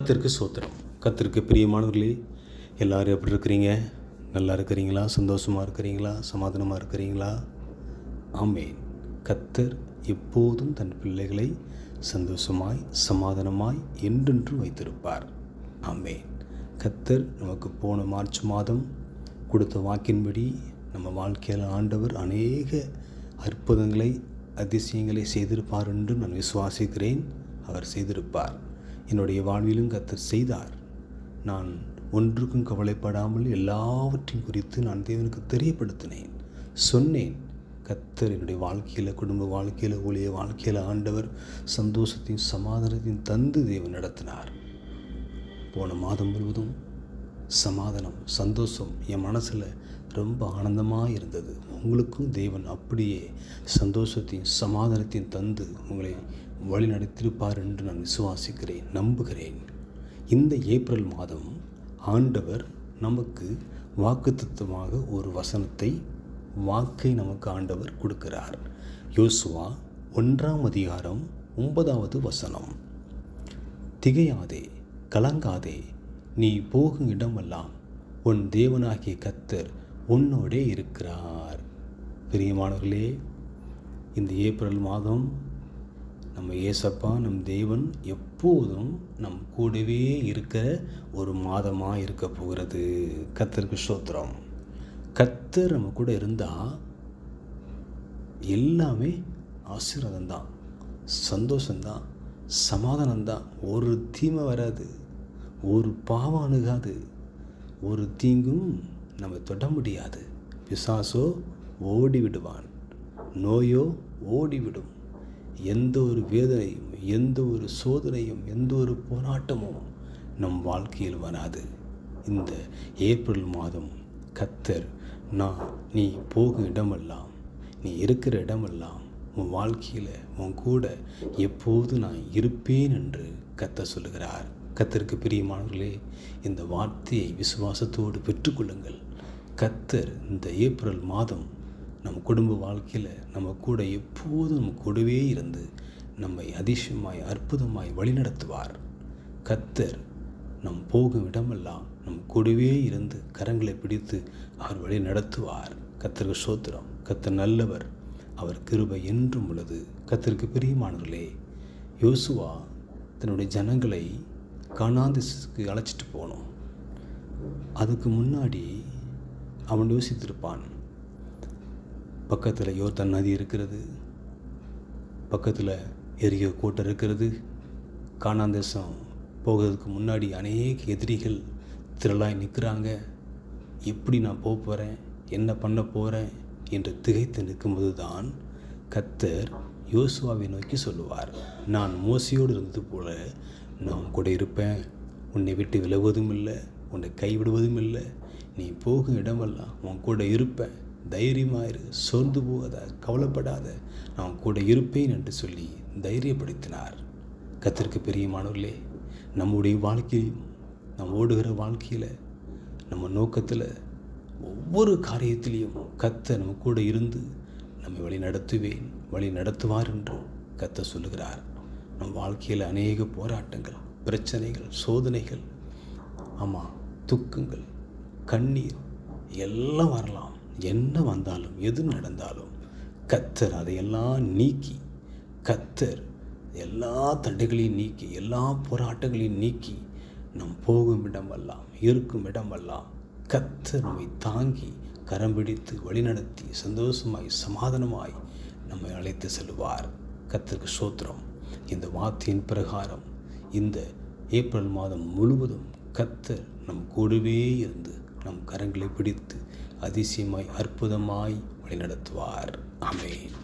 கர்த்தருக்கு ஸ்தோத்திரம். கர்த்தருக்கு பிரியமானவர்களே, எல்லாரும் எப்படி இருக்கிறீங்க? நல்லா இருக்கிறீங்களா? சந்தோஷமாக இருக்கிறீங்களா? சமாதானமாக இருக்கிறீங்களா? ஆமென். கர்த்தர் எப்போதும் தன் பிள்ளைகளை சந்தோஷமாய் சமாதானமாய் என்றென்றும் வைத்திருப்பார். ஆமென். கர்த்தர் நமக்கு போன மார்ச் மாதம் கொடுத்த வாக்கின்படி நம்ம வாழ்க்கையில் ஆண்டவர் அநேக அற்புதங்களை அதிசயங்களை செய்திருப்பார் என்று நான் விசுவாசிக்கிறேன். அவர் செய்திருப்பார். என்னுடைய வாழ்விலும் கர்த்தர் செய்தார். நான் ஒன்றுக்கும் கவலைப்படாமல் எல்லாவற்றையும் குறித்து நான் தேவனுக்கு தெரியப்படுத்தினேன், சொன்னேன். கர்த்தர் என்னுடைய வாழ்க்கையில், குடும்ப வாழ்க்கையில், ஊழிய வாழ்க்கையில் ஆண்டவர் சந்தோஷத்தையும் சமாதானத்தையும் தந்து தேவன் நடத்தினார். போன மாதம் முழுவதும் சமாதானம், சந்தோஷம் என் மனசில் ரொம்ப ஆனந்தமாக இருந்தது. உங்களுக்கும் தேவன் அப்படியே சந்தோஷத்தையும் சமாதானத்தையும் தந்து உங்களை வழி நடத்தியிருப்பார் என்று நான் விசுவாசிக்கிறேன், நம்புகிறேன். இந்த ஏப்ரல் மாதம் ஆண்டவர் நமக்கு வாக்குத்தத்தமாக ஒரு வாக்கை நமக்கு ஆண்டவர் கொடுக்கிறார். யோசுவா 1:9 திகையாதே, கலங்காதே, நீ போகும் இடமெல்லாம் உன் தேவனாகிய கர்த்தர் உன்னோடே இருக்கிறார். பிரியமானவர்களே, இந்த ஏப்ரல் மாதம் நம்ம ஏசப்பா, நம் தேவன் எப்போதும் நம் கூடவே இருக்கிற ஒரு மாதமாக இருக்க போகிறது. கர்த்தருக்கு ஸ்தோத்திரம். கர்த்தர் நம்ம கூட இருந்தால் எல்லாமே ஆசீர்வாதம்தான், சந்தோஷம்தான், சமாதானம்தான். ஒரு தீமை வராது, ஒரு பாவம் அணுகாது, ஒரு தீங்கும் நம்ம தொட முடியாது. பிசாசோ ஓடிவிடுவான், நோயோ ஓடிவிடும். எந்த ஒரு வேதனையும், எந்த ஒரு சோதனையும், எந்த ஒரு போராட்டமும் நம் வாழ்க்கையில் வராது. இந்த ஏப்ரல் மாதம் கர்த்தர் நீ போகும் இடமெல்லாம், நீ இருக்கிற இடமெல்லாம், உன் வாழ்க்கையில் உன் கூட எப்போது நான் இருப்பேன் என்று கர்த்தர் சொல்லுகிறார். கர்த்தருக்கு பிரியமானவர்களே, இந்த வார்த்தையை விசுவாசத்தோடு பெற்றுக்கொள்ளுங்கள். கர்த்தர் இந்த ஏப்ரல் மாதம் நம்ம குடும்ப வாழ்க்கையில் நம்ம கூட எப்போதும் நம்ம கூடவே இருந்து நம்மை அதிசயமாய் அற்புதமாய் வழிநடத்துவார். கர்த்தர் நம் போகும் இடமெல்லாம் நம் கூடவே இருந்து கரங்களை பிடித்து அவர் வழி நடத்துவார். கர்த்தருக்கு ஸ்தோத்திரம். கர்த்தர் நல்லவர், அவர் கிருபை என்றும் உள்ளது. கர்த்தருக்கு பிரியமானவர்களே, யோசுவா தன்னுடைய ஜனங்களை கானான் தேசத்துக்கு அழைச்சிட்டு போனோம். அதுக்கு முன்னாடி அவன் யோசித்திருப்பான், பக்கத்தில் யோர்தான் நதி இருக்கிறது, பக்கத்தில் எரியோ கோட்டை இருக்கிறது, கானான் தேசம் போகிறதுக்கு முன்னாடி அநேக எதிரிகள் திரளாய் நிற்கிறாங்க, எப்படி நான் போகிறேன், என்ன பண்ண போகிறேன் என்று திகைத்து நிற்கும்போது தான் கர்த்தர் யோசுவாவை நோக்கி சொல்லுவார், நான் மோசையோடு இருந்தது போல நான் கூட இருப்பேன், உன்னை விட்டு விலகுவதும் இல்லை, உன்னை கைவிடுவதும் இல்லை, நீ போகும் இடமெல்லாம் உன் கூட இருப்பேன், தைரியமாயிரு, சோர்ந்து போகாத, கவலைப்படாத, நான் கூட இருப்பேன் என்று சொல்லி தைரியப்படுத்தினார். கர்த்தருக்கு பிரியமானவர்களே, நம்முடைய வாழ்க்கையிலும், நம்ம ஓடுகிற வாழ்க்கையில், நம்ம நோக்கத்தில், ஒவ்வொரு காரியத்திலையும் கர்த்தர் நம்ம கூட இருந்து நம்மை வழி நடத்துவார் என்று கர்த்தர் சொல்லுகிறார். நம் வாழ்க்கையில் அநேக போராட்டங்கள், பிரச்சனைகள், சோதனைகள், ஆமாம், துக்கங்கள், கண்ணீர் எல்லாம் வரலாம். என்ன வந்தாலும், எது நடந்தாலும் கர்த்தர் அதையெல்லாம் நீக்கி, கர்த்தர் எல்லா தடைகளையும் நீக்கி, எல்லா போராட்டங்களையும் நீக்கி, நம் போகும் இடமெல்லாம், இருக்கும் இடமெல்லாம் கர்த்தர் நம்மை தாங்கி கரம் பிடித்து வழிநடத்தி சந்தோஷமாய் சமாதானமாய் நம்மை அழைத்து செல்வார். கர்த்தருக்கு ஸ்தோத்திரம். இந்த வார்த்தையின் பிரகாரம் இந்த ஏப்ரல் மாதம் முழுவதும் கர்த்தர் நம் கூடவே இருந்து நம் கரங்களை பிடித்து அதிசயமாய் அற்புதமாய் வழிநடத்துவார். ஆமென்.